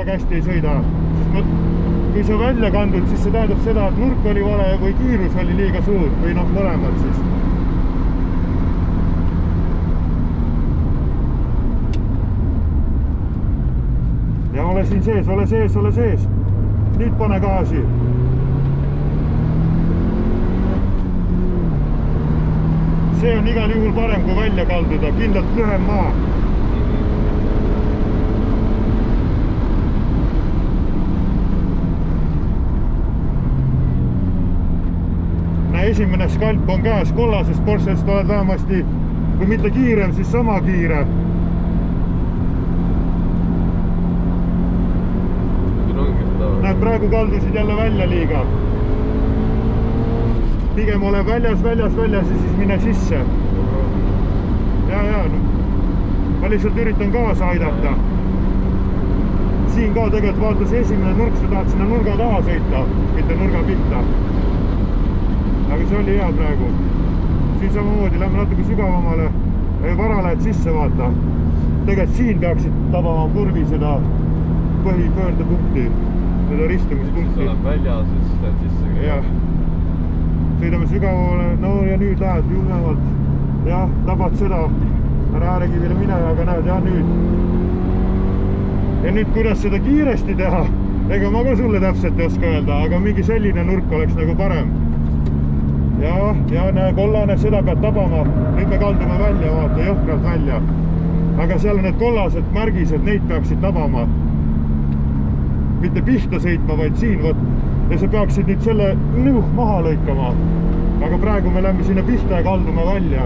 väga hästi ei sõida, sest kui sa välja kandud, siis see tähendab seda, et nurk oli vale või kiirus oli liiga suur või noh, mõlemad siis. Ja ole siin sees, ole sees, ole sees. Nüüd pane gaasi. See on igal juhul parem kui välja kalduda, kindlalt lühem maa. Esimene skalp on käes, kollasest Porschest oled vähemasti, kui mitte kiirem, siis sama kiire. Näed, praegu kaldusid jälle välja liiga. Pigem ole väljas ja siis mine sisse. Ja, ma lihtsalt üritan kaasa aidata. Siin ka tegelikult vaatas esimene nurk, sa tahad sinna nurga taha sõita, mitte nurga pihta. Aga see oli hea praegu. Siin samamoodi, lähme natuke sügavamale. Vara lähed sisse, vaata. Tegelikult siin peaksid tabama kurvi seda põhipöördepunkti, seda ristumispunkti. Sa oled väljas ja siis lähed sisse. Jah. Sõidame sügavale. No ja nüüd lähed julmemalt. Jah, tabad seda. Ära äärekivile mine, aga näed, jah, nüüd. Ja nüüd, kuidas seda kiiresti teha? Ega ma ka sulle täpselt ei oska öelda, aga mingi selline nurk oleks nagu parem. Ja näe, kollane, seda pead tabama. Nüüd me kaldume välja, vaata, jõhkralt välja. Aga seal on need kollased märgised, neid peaksid tabama. Mitte pihta sõitma, vaid siin, võt. Ja sa peaksid nüüd selle maha lõikama. Aga praegu me lähme sinna pihta ja kaldume välja.